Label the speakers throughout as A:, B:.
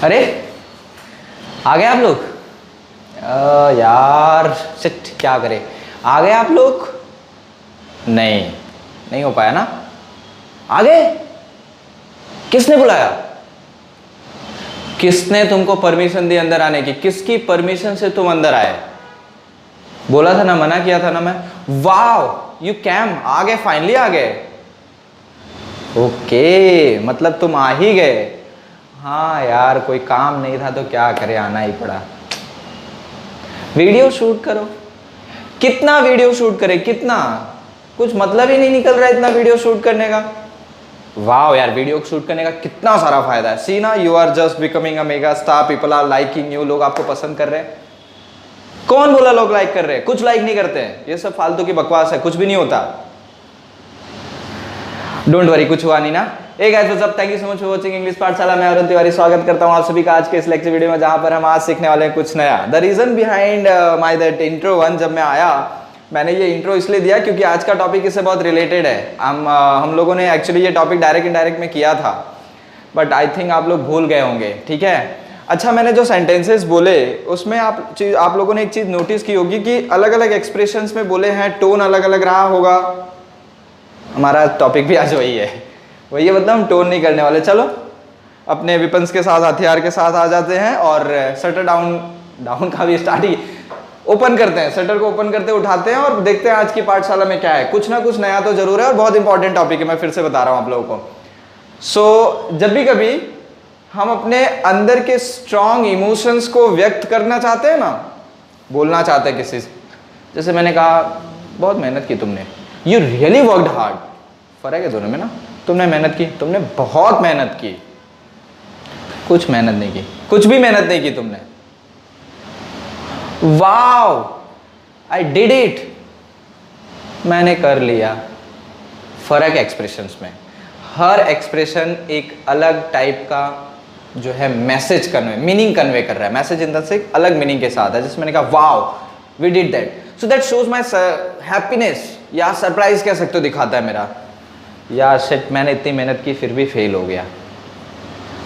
A: अरे आ गए आप लोग। यार शिट, क्या करें। आ गए आप लोग? नहीं हो पाया ना। आ गए? किसने बुलाया? किसने तुमको परमिशन दी अंदर आने की? किसकी परमिशन से तुम अंदर आए? बोला था ना, मना किया था ना मैं। वाओ यू कैम, आ गए, फाइनली आ गए। ओके, मतलब तुम आ ही गए। हाँ यार, कोई काम नहीं था तो क्या करे, आना ही पड़ा। वीडियो शूट करो। कितना वीडियो शूट करे, कितना? कुछ मतलब ही नहीं निकल रहा इतना वीडियो शूट करने का। वाह यार, वीडियो शूट करने का कितना सारा फायदा है। सी ना, you are just becoming a mega star, people are liking you. लोग आपको पसंद कर रहे हैं। कौन बोला लोग लाइक कर रहे हैं? कुछ लाइक नहीं करते हैं, ये सब फालतू की बकवास है, कुछ भी नहीं होता। डोंट वरी, कुछ हुआ नहीं ना। एक गाइस, सब thank you so much for watching English पाठशाला। मैं अरुण तिवारी स्वागत करता हूं आप सभी का आज के इस लेक्चर वीडियो में, जहां पर हम आज सीखने वाले हैं कुछ नया। The reason behind my that intro one, जब मैं आया मैंने ये इंट्रो इसलिए दिया क्योंकि आज का टॉपिक इससे बहुत रिलेटेड है। हम लोगों ने एक्चुअली ये टॉपिक डायरेक्ट इनडायरेक्ट में किया था, बट आई थिंक आप लोग भूल गए होंगे। ठीक है, अच्छा, मैंने जो सेंटेंसेस बोले उसमें आप लोगों ने एक चीज नोटिस की होगी कि अलग अलग एक्सप्रेशंस में बोले हैं, टोन अलग अलग रहा होगा। हमारा टॉपिक भी आज वही है, मतलब हम टोन नहीं करने वाले। चलो अपने वेपन्स के साथ, हथियार के साथ आ जाते हैं और शटर डाउन का भी स्टार्ट ही ओपन करते हैं। शटर को ओपन करते उठाते हैं और देखते हैं आज की पाठशाला में क्या है। कुछ ना कुछ नया तो जरूर है और बहुत इंपॉर्टेंट टॉपिक है, मैं फिर से बता रहा हूं आप लोगों को। जब भी कभी हम अपने अंदर के स्ट्रॉन्ग इमोशंस को व्यक्त करना चाहते हैं ना, बोलना चाहते हैं किसी से, जैसे मैंने कहा बहुत मेहनत की तुमने, यू रियली वर्कड हार्ड। फर्क है दोनों में ना। तुमने मेहनत की, तुमने बहुत मेहनत की। कुछ मेहनत नहीं की, कुछ भी मेहनत नहीं की तुमने। वाओ आई डिड इट, मैंने कर लिया। फर्क है एक्सप्रेशंस में। हर एक्सप्रेशन एक अलग टाइप का जो है मैसेज मीनिंग कन्वे कर रहा है। मैसेज इन द सेंस एक अलग मीनिंग के साथ है। जैसे मैंने कहा wow we did that, so that shows my happiness या सरप्राइज कह सकते हो, दिखाता है मेरा यार शिट, मैंने इतनी मेहनत की फिर भी फेल हो गया।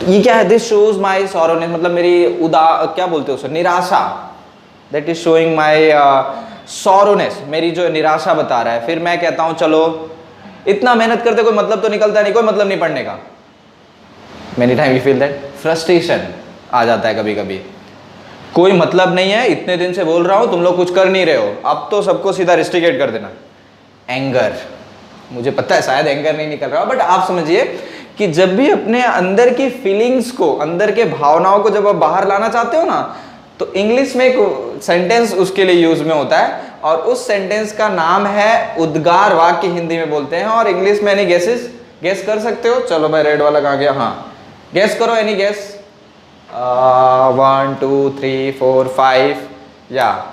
A: तो ये क्या है? दिस शोज माय सॉरोनेस, मतलब मेरी क्या बोलते हो उसे, निराशा। दैट इज शोइंग माय सॉरोनेस, मेरी जो निराशा बता रहा है। फिर मैं कहता हूं चलो इतना मेहनत करते कोई मतलब तो निकलता नहीं, कोई मतलब नहीं पढ़ने का। Many time you feel that, frustration आ जाता है कभी कभी। कोई मतलब नहीं है, इतने दिन से बोल रहा हूं तुम लोग कुछ कर नहीं रहे हो, अब तो सबको सीधा रिस्ट्रिकेट कर देना। एंगर, मुझे पता है शायद एंगर नहीं निकल रहा, बट आप समझिए कि जब भी अपने अंदर की फीलिंग्स को, अंदर के भावनाओं को जब आप बाहर लाना चाहते हो ना, तो इंग्लिश में एक सेंटेंस उसके लिए यूज में होता है और उस सेंटेंस का नाम है उद्गार वाक्य, हिंदी में बोलते हैं। और इंग्लिश में एनी गेसेस, गेस कर सकते हो? चलो भाई, रेड वाला कहाँ गया? हाँ गेस करो, एनी गेस। 1 2 3 4 5 या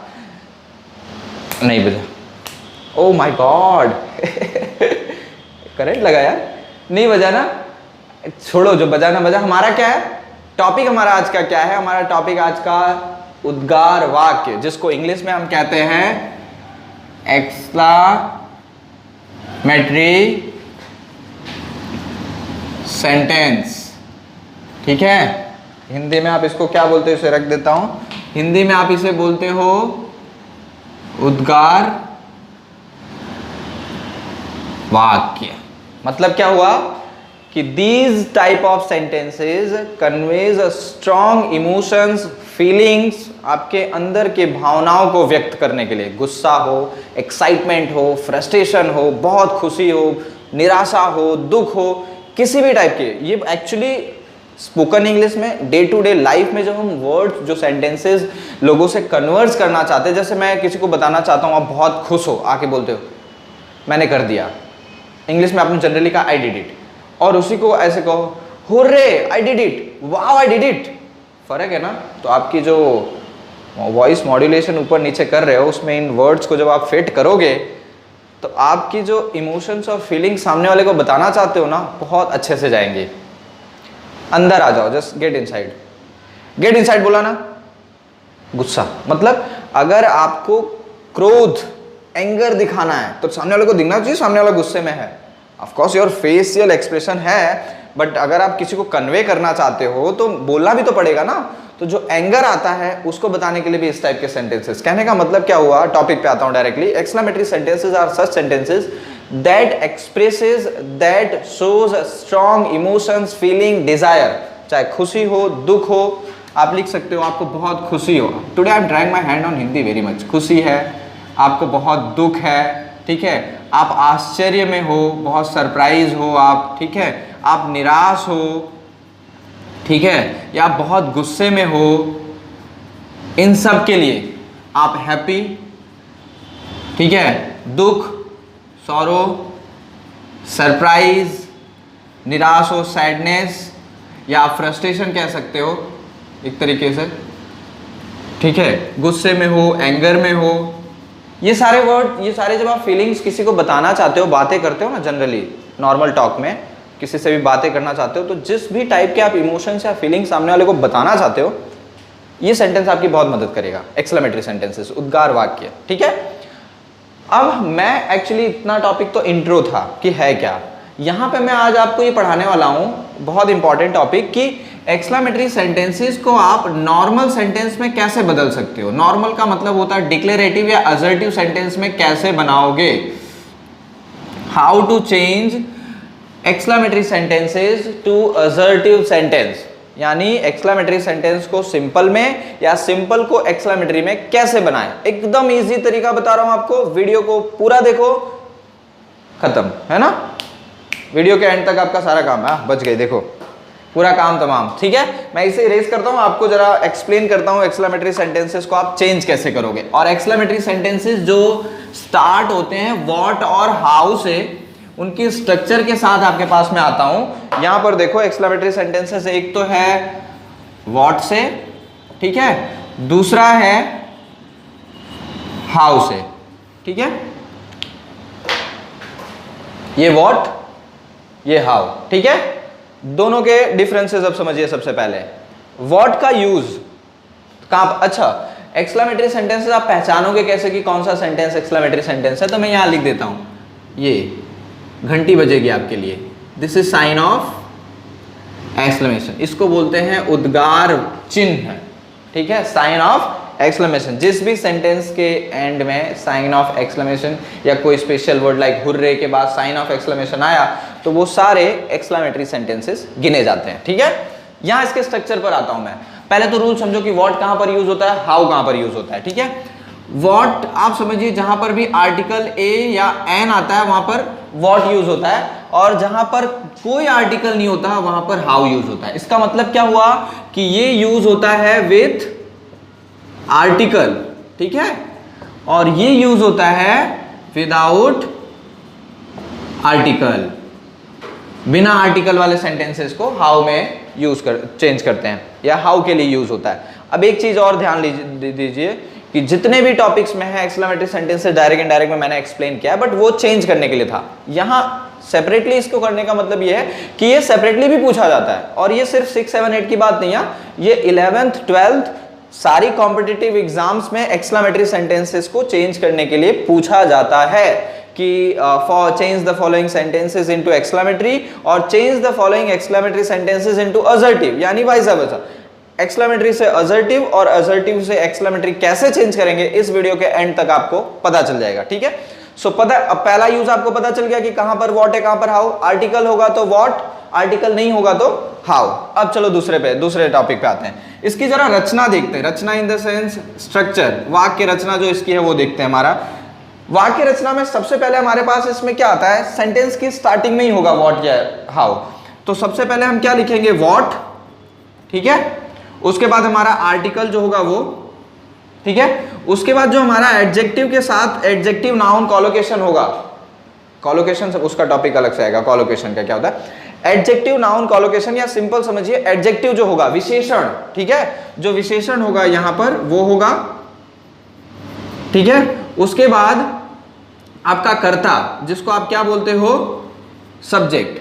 A: नहीं बजा। ओ माय गॉड करेक्ट लगा यार, नहीं बजा ना, छोड़ो, जो बजाना बजा। हमारा क्या है टॉपिक? हमारा आज का क्या है? हमारा टॉपिक आज का उद्गार वाक्य, जिसको इंग्लिश में हम कहते हैं एक्सक्लामेटरी सेंटेंस। ठीक है, हिंदी में आप इसको क्या बोलते हो, इसे रख देता हूं। हिंदी में आप इसे बोलते हो उद्गार वाक्य। मतलब क्या हुआ कि these type of sentences conveys a strong emotions, feelings, आपके अंदर के भावनाओं को व्यक्त करने के लिए। गुस्सा हो, एक्साइटमेंट हो, फ्रस्ट्रेशन हो, बहुत खुशी हो, निराशा हो, दुख हो, किसी भी टाइप के। ये एक्चुअली स्पोकन इंग्लिश में डे टू डे लाइफ में जब हम वर्ड्स, जो सेंटेंसेस लोगों से कन्वर्स करना चाहते हैं, जैसे मैं किसी को बताना चाहता हूँ आप बहुत खुश हो, आके बोलते हो मैंने कर दिया। इंग्लिश में आपने जनरली कहा आई डिड इट, और उसी को ऐसे कहो hurray I did it, wow I did it. फर्क है ना। तो आपकी जो वॉइस मॉड्यूलेशन ऊपर नीचे कर रहे हो, उसमें इन वर्ड्स को जब आप फिट करोगे तो आपकी जो इमोशंस और फीलिंग्स सामने वाले को बताना चाहते हो ना, बहुत अच्छे से जाएंगे। अंदर आ जाओ, just get inside. Get inside बोला ना, गुस्सा। मतलब अगर आपको क्रोध, एंगर दिखाना है तो सामने वाले को दिखना चाहिए सामने वाला गुस्से में है। Of course your facial expression है, बट अगर आप किसी को कन्वे करना चाहते हो तो बोलना भी तो पड़ेगा ना। तो जो एंगर आता है उसको बताने के लिए भी इस टाइप के सेंटेंसेस। कहने का मतलब क्या हुआ, टॉपिक पे आता हूं directly. Exclamatory sentences are such sentences that expresses, that shows strong emotions, feeling, desire. चाहे खुशी हो, दुख हो, आप लिख सकते हो आपको बहुत खुशी हो। Today I am trying my hand on Hindi very much. खुशी है, आपको बहुत दुख है, ठीक है, आप आश्चर्य में हो, बहुत सरप्राइज हो आप, ठीक है, आप निराश हो, ठीक है, या आप बहुत गुस्से में हो। इन सब के लिए आप हैप्पी, ठीक है, दुख, सॉरो, सरप्राइज, निराश हो, सैडनेस, या आप फ्रस्ट्रेशन कह सकते हो एक तरीके से, ठीक है, गुस्से में हो, एंगर में हो। ये सारे वर्ड, ये सारे जब आप फीलिंग्स किसी को बताना चाहते हो, बातें करते हो ना, जनरली नॉर्मल टॉक में किसी से भी बातें करना चाहते हो, तो जिस भी टाइप के आप इमोशंस या फीलिंग्स सामने वाले को बताना चाहते हो, ये सेंटेंस आपकी बहुत मदद करेगा। एक्सक्लेमेटरी सेंटेंसेस, उद्गार वाक्य, ठीक है। अब मैं एक्चुअली इतना टॉपिक तो इंट्रो था कि है क्या, यहाँ पे मैं आज आपको ये पढ़ाने वाला हूँ बहुत इंपॉर्टेंट टॉपिक कि एक्सक्लेमेटरी सेंटेंसेस को आप नॉर्मल सेंटेंस में कैसे बदल सकते हो। नॉर्मल का मतलब होता है डिक्लेरेटिव या असर्टिव सेंटेंस में कैसे बनाओगे। How to change exclamatory sentences to assertive sentence, यानी एक्सक्लेमेटरी सेंटेंस को सिंपल में या सिंपल को एक्सक्लेमेटरी में कैसे बनाएं। एकदम इजी तरीका बता रहा हूं आपको, वीडियो को पूरा देखो, खत्म है ना। वीडियो के एंड तक आपका सारा काम है, बच गए, देखो पूरा काम तमाम, ठीक है। मैं इसे इरेज करता हूं, आपको जरा एक्सप्लेन करता हूं एक्सक्लेमेटरी सेंटेंसेस को आप चेंज कैसे करोगे। और एक्सक्लेमेटरी सेंटेंसेस जो स्टार्ट होते हैं व्हाट और हाउ से, उनकी स्ट्रक्चर के साथ आपके पास में आता हूं। यहां पर देखो एक्सक्लेमेटरी सेंटेंसेस, एक तो है व्हाट से, ठीक है, दूसरा है हाउ से, ठीक है, ये व्हाट, ये हाउ, ठीक है। दोनों के डिफरेंसेस अब समझिए। सबसे पहले व्हाट का यूज कहां, अच्छा एक्सक्लेमेटरी सेंटेंसेस आप पहचानोगे कैसे कि कौन सा सेंटेंस एक्सक्लेमेटरी सेंटेंस है, तो मैं यहां लिख देता हूं, ये घंटी बजेगी आपके लिए, this is sine of exclamation, इसको बोलते हैं उद्गार चिन्ह, ठीक है, साइन ऑफ एक्सक्लेमेशन। जिस भी सेंटेंस के एंड में साइन ऑफ एक्सक्लेमेशन या कोई स्पेशल वर्ड लाइक हुर्रे के बाद साइन ऑफ एक्सक्लेमेशन आया तो वो सारे एक्सक्लेमेटरी सेंटेंसेस गिने जाते हैं, ठीक है। यहां इसके स्ट्रक्चर पर आता हूं मैं। पहले तो रूल समझो कि व्हाट कहां पर यूज होता है, हाउ कहां पर यूज होता है, ठीक है। व्हाट आप समझिए जहां पर भी आर्टिकल ए या एन आता है वहां पर व्हाट यूज होता है, और जहां पर कोई आर्टिकल नहीं होता वहां पर हाउ यूज होता है। इसका मतलब क्या हुआ कि ये यूज होता है विथ आर्टिकल, ठीक है, और ये यूज होता है विदाउट आर्टिकल। बिना आर्टिकल वाले सेंटेंसेस को हाउ में चेंज करते हैं या हाउ के लिए यूज होता है। अब एक चीज और ध्यान दीजिए कि जितने भी टॉपिक्स में है एक्सक्लेमेटरी सेंटेंसेस डायरेक्ट इनडायरेक्ट में मैंने एक्सप्लेन किया है, बट वो चेंज करने के लिए था। यहां सेपरेटली इसको करने का मतलब ये है कि ये सेपरेटली भी पूछा जाता है, और ये सिर्फ 6, 7, 8 की बात नहीं है, ये 11th 12th सारी कॉम्पिटिटिव एग्जाम्स में एक्सक्लेमेटरी सेंटेंसेस को चेंज करने के लिए पूछा जाता है कि for change the following sentences into exclamatory और change the following exclamatory sentences into assertive, यानी वाइस वर्सा। एक्सक्लेमेटरी से असर्टिव और असर्टिव से एक्सक्लेमेटरी कैसे चेंज करेंगे इस वीडियो के एंड तक आपको पता चल जाएगा, ठीक है। सो पता, अब पहला यूज आपको पता चल गया कि कहां पर व्हाट है, कहां पर हाउ। आर्टिकल होगा तो व्हाट, आर्टिकल नहीं होगा तो हाउ। अब चलो दूसरे टॉपिक पे आते हैं। इसकी जरा रचना देखते हैं, रचना इन द सेंस स्ट्रक्चर, वाक्य रचना जो इसकी है वो देखते हैं। हमारा वाक्य रचना में सबसे पहले हमारे पास इसमें क्या आता है, सेंटेंस की स्टार्टिंग में ही होगा व्हाट या हाउ। तो सबसे पहले हम क्या लिखेंगे, व्हाट, ठीक है। उसके बाद हमारा आर्टिकल जो होगा वो, ठीक है। उसके बाद जो हमारा एडजेक्टिव के साथ एडजेक्टिव नाउन कॉलोकेशन होगा, कॉलोकेशन उसका टॉपिक अलग से आएगा, कॉलोकेशन का क्या होता है, एडजेक्टिव नाउन कॉलोकेशन, या सिंपल समझिए एडजेक्टिव जो होगा विशेषण, ठीक है, जो विशेषण होगा यहां पर वो होगा, ठीक है। उसके बाद आपका कर्ता जिसको आप क्या बोलते हो, सब्जेक्ट,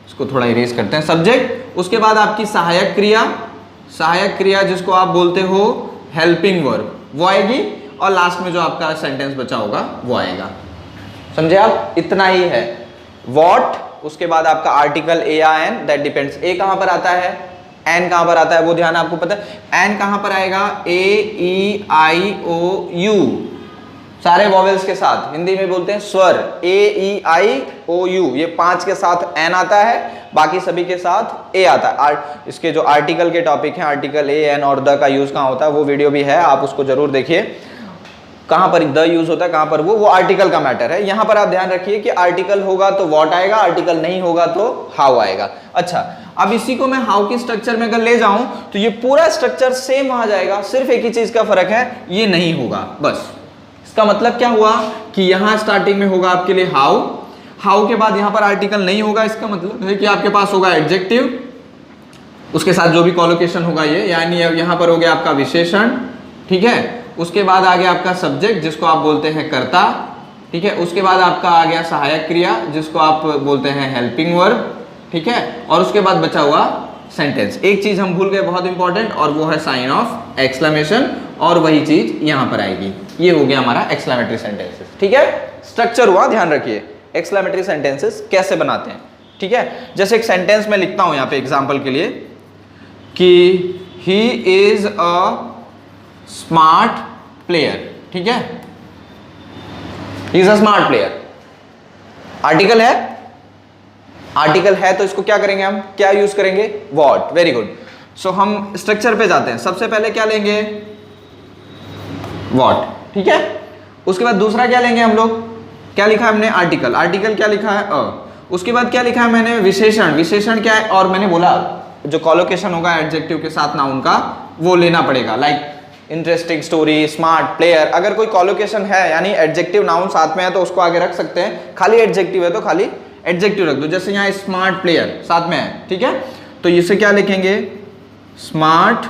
A: इसको थोड़ा इरेज करते हैं, सब्जेक्ट। उसके बाद आपकी सहायक क्रिया जिसको आप बोलते हो हेल्पिंग वर्ब, वो आएगी, और लास्ट में जो आपका सेंटेंस बचा होगा वो आएगा। समझे आप, इतना ही है, व्हाट, उसके बाद आपका आर्टिकल ए या एन, दैट डिपेंड्स। ए कहां पर आता है, एन कहां पर आता है, वो ध्यान आपको पता है। एन कहां पर आएगा, ए ई आई ओ यू, सारे वॉवेल्स के साथ, हिंदी में बोलते हैं स्वर, ए ई आई ओ यू, ये 5 के साथ एन आता है, बाकी सभी के साथ ए आता है। इसके जो आर्टिकल के टॉपिक हैं, आर्टिकल ए एन और द का यूज कहां होता है, वो वीडियो भी है, आप उसको जरूर देखिए, कहां पर द यूज होता है, कहां पर वो आर्टिकल का मैटर है। यहां पर आप ध्यान रखिए कि आर्टिकल होगा तो व्हाट आएगा, आर्टिकल नहीं होगा तो हाउ आएगा। अच्छा, अब इसी को मैं हाउ के स्ट्रक्चर में अगर ले जाऊं तो ये पूरा स्ट्रक्चर सेम आ जाएगा, सिर्फ एक ही चीज का फर्क है, ये नहीं होगा बस। इसका मतलब क्या हुआ कि यहां स्टार्टिंग में होगा आपके लिए हाउ, हाउ के बाद यहां पर आर्टिकल नहीं होगा, इसका मतलब है कि आपके पास होगा एडजेक्टिव, उसके साथ जो भी कॉलोकेशन होगा ये, यानी यहां पर हो गया आपका विशेषण, ठीक है। उसके बाद आ गया आपका सब्जेक्ट जिसको आप बोलते हैं कर्ता, ठीक है। उसके बाद आपका आ गया सहायक क्रिया जिसको आप बोलते हैं हेल्पिंग वर्ब, ठीक है। और उसके बाद बचा हुआ सेंटेंस। एक चीज हम भूल गए बहुत इंपॉर्टेंट, और वो है साइन ऑफ एक्सक्लेमेशन, और वही चीज यहां पर आएगी। ये हो गया हमारा एक्सक्लेमेटरी सेंटेंसेस, ठीक है। स्ट्रक्चर हुआ, ध्यान रखिए एक्सक्लेमेटरी सेंटेंसेस कैसे बनाते हैं, ठीक है। जैसे एक सेंटेंस में लिखता हूं यहां पे एग्जांपल के लिए कि he is a smart player, ठीक है, he is a smart player. Article है, आर्टिकल है तो इसको क्या करेंगे हम, क्या यूज करेंगे, व्हाट, वेरी गुड। सो हम स्ट्रक्चर पे जाते हैं, सबसे पहले क्या लेंगे, व्हाट, ठीक है। उसके बाद दूसरा क्या लेंगे हम लोग, क्या लिखा है हमने, आर्टिकल, आर्टिकल क्या लिखा है, अ। उसके बाद क्या लिखा है मैंने, विशेषण, विशेषण क्या है, और मैंने बोला जो कॉलोकेशन होगा एडजेक्टिव के साथ नाउन का, वो लेना पड़ेगा, like interesting story, smart player. अगर कोई कॉलोकेशन है यानी एडजेक्टिव नाउन साथ में है तो उसको आगे रख सकते हैं, खाली एडजेक्टिव है तो खाली एडजेक्टिव रख दो, जैसे यहाँ स्मार्ट प्लेयर साथ में है, ठीक है। तो इसे क्या लिखेंगे, स्मार्ट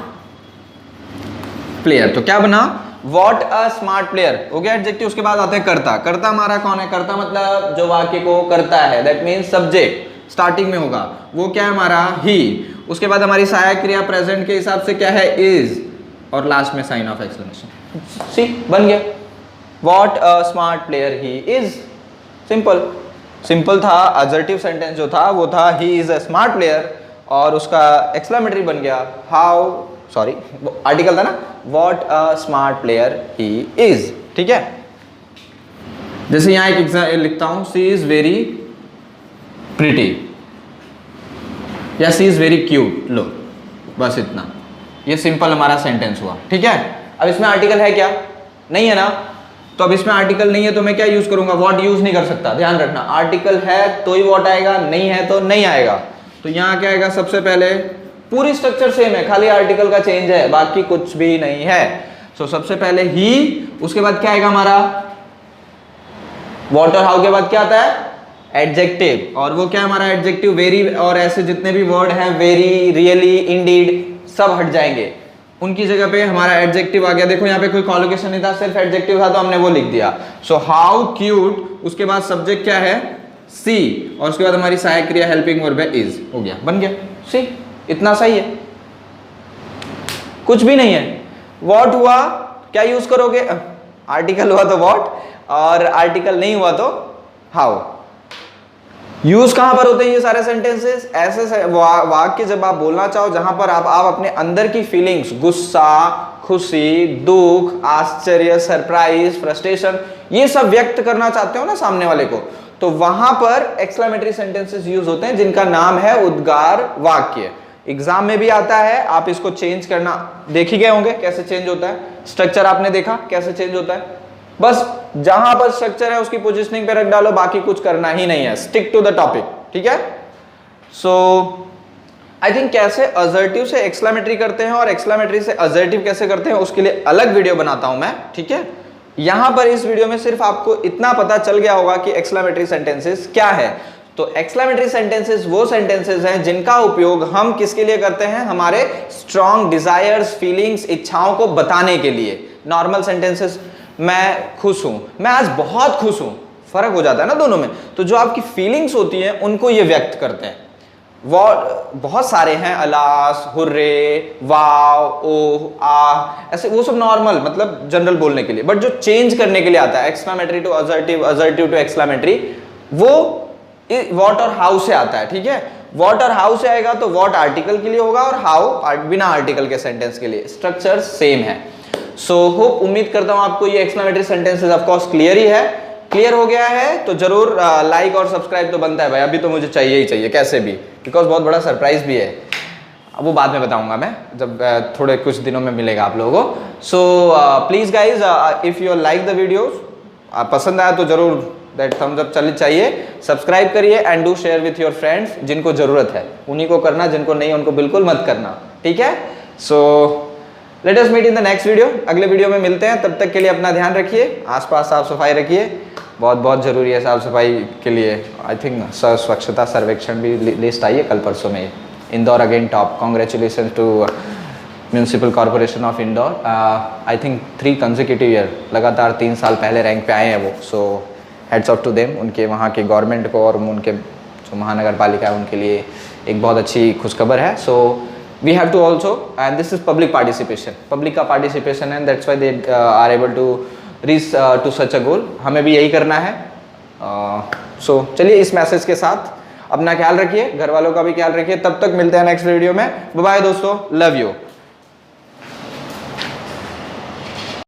A: प्लेयर, तो क्या बना, व्हाट अ स्मार्ट प्लेयर, हो गया एडजेक्टिव। उसके बाद आते हैं कर्ता, कर्ता हमारा कौन है, कर्ता मतलब जो वाक्य को करता है, दैट मीन्स सब्जेक्ट स्टार्टिंग में होगा, वो क्या है हमारा, ही। उसके बाद हमारी सहायक क्रिया प्रेजेंट के हिसाब से क्या है, इज, और लास्ट में साइन ऑफ एक्सक्लेमेशन। सी बन गया, what a smart player he is, simple, simple था। असर्टिव सेंटेंस जो था वो था he is a smart player, और उसका एक्सक्लेमेटरी बन गया हाउ, सॉरी आर्टिकल था ना, what a smart player he is, ठीक है। जैसे यहां एक एग्जाम्पल लिखता हूं, सी इज वेरी प्रिटी, या सी इज वेरी क्यूट, लो बस इतना, ये सिंपल हमारा सेंटेंस हुआ, ठीक है। अब इसमें आर्टिकल है क्या, नहीं है ना, तो अब इसमें आर्टिकल नहीं है तो मैं क्या यूज करूंगा, व्हाट यूज नहीं कर सकता, ध्यान रखना। आर्टिकल है तो ही व्हाट आएगा, नहीं है तो नहीं आएगा। तो यहां क्या आएगा, सबसे पहले पूरी स्ट्रक्चर सेम है, खाली आर्टिकल का चेंज है, बाकी कुछ भी नहीं है। सो सबसे पहले ही, उसके बाद क्या आएगा हमारा, व्हाट और हाउ के बाद क्या आता है, एडजेक्टिव, और वो क्या हमारा एडजेक्टिव, वेरी, और ऐसे जितने भी वर्ड हैं, वेरी, रियली, इंडीड, सब हट जाएंगे, उनकी जगह पे हमारा एडजेक्टिव आ गया। देखो यहाँ पे कोई कॉलोकेशन नहीं था, सिर्फ एडजेक्टिव था तो हमने वो लिख दिया। सो हाउ क्यूट, उसके बाद सब्जेक्ट क्या है, सी, और उसके बाद हमारी सहायक क्रिया हेल्पिंग वर्ब है इज, हो गया, बन गया। सी, इतना सही है, कुछ भी नहीं है। व्हाट हुआ, क्या यूज करोगे, आर्टिकल हुआ तो व्हाट, और आर्टिकल नहीं हुआ तो हाउ। यूज कहां पर होते हैं ये सारे सेंटेंसेस, ऐसे वाक्य जब आप बोलना चाहो जहां पर आप अपने अंदर की फीलिंग्स, गुस्सा, खुशी, दुख, आश्चर्य, सरप्राइज, फ्रस्ट्रेशन, ये सब व्यक्त करना चाहते हो ना सामने वाले को, तो वहां पर एक्सक्लेमेटरी सेंटेंसेस यूज होते हैं जिनका नाम है उद्गार वाक्य। एग्जाम में भी आता है, आप इसको चेंज करना देख ही गए होंगे कैसे चेंज होता है, स्ट्रक्चर आपने देखा कैसे चेंज होता है, बस जहां पर स्ट्रक्चर है उसकी पोजीशनिंग पे रख डालो, बाकी कुछ करना ही नहीं है, स्टिक टू द टॉपिक, ठीक है। सो आई थिंक कैसे असर्टिव से एक्सक्लेमेटरी करते हैं और एक्सक्लेमेटरी से असर्टिव कैसे करते हैं उसके लिए अलग वीडियो बनाता हूं मैं, ठीक है। यहां पर इस वीडियो में सिर्फ आपको इतना पता चल गया होगा कि एक्सक्लेमेटरी सेंटेंसेस क्या है। तो एक्सक्लेमेटरी सेंटेंसेस वो सेंटेंसेस हैं जिनका उपयोग हम किसके लिए करते हैं, हमारे स्ट्रॉन्ग डिजायर्स, फीलिंग्स, इच्छाओं को बताने के लिए। नॉर्मल सेंटेंसेस, मैं खुश हूं, मैं आज बहुत खुश हूं, फर्क हो जाता है ना दोनों में। तो जो आपकी फीलिंग्स होती हैं उनको ये व्यक्त करते हैं। वो बहुत सारे हैं, अलास, हुर्रे, वाव, ओह, आह, ऐसे वो सब नॉर्मल मतलब जनरल बोलने के लिए। बट जो चेंज करने के लिए आता है, exclamatory to assertive, assertive to exclamatory, वो व्हाट और हाउ से आता है, ठीक है। व्हाट और हाउ से आएगा तो व्हाट आर्टिकल के लिए होगा और हाउ बिना आर्टिकल के सेंटेंस के लिए। स्ट्रक्चर सेम है। सो होप, उम्मीद करता हूं आपको ये exclamatory sentences of course clear ही है। क्लियर हो गया है तो जरूर लाइक और सब्सक्राइब तो बनता है भाई, अभी तो मुझे चाहिए ही चाहिए कैसे भी, बिकॉज बहुत बड़ा सरप्राइज भी है। अब वो बाद में बताऊंगा मैं, जब थोड़े कुछ दिनों में मिलेगा आप लोगों को। So please guys, if you like the videos, पसंद आया तो जरूर दैट थम्स अप चलिए चाहिए, सब्सक्राइब करिए and do share with your friends. जिनको जरूरत है उन्हीं को करना, जिनको नहीं उनको बिल्कुल मत करना, ठीक है। So let us meet in the next video. अगले वीडियो में मिलते हैं, तब तक के लिए अपना ध्यान रखिए, आसपास साफ सफाई रखिए, बहुत बहुत जरूरी है साफ सफाई के लिए। आई थिंक स्वच्छता सर्वेक्षण भी लिस्ट आई है कल परसों में। Indore again top, congratulation to municipal corporation of Indore. I think 3 consecutive year, लगातार 3 साल पहले रैंक पे आए हैं वो। So heads off to them, उनके वहाँ के गवर्नमेंट को और उनके जो महानगर पालिका है उनके लिए एक बहुत अच्छी खुशखबर है। So we have to also, and this is public participation, public का पार्टिसिपेशन है, that's why they are able to reach to such a goal. हमें भी यही करना है। सो चलिए इस मैसेज के साथ अपना ख्याल रखिए, घर वालों का भी ख्याल रखिए। तब तक मिलते हैं नेक्स्ट वीडियो में। बाय बाय दोस्तों, लव यू।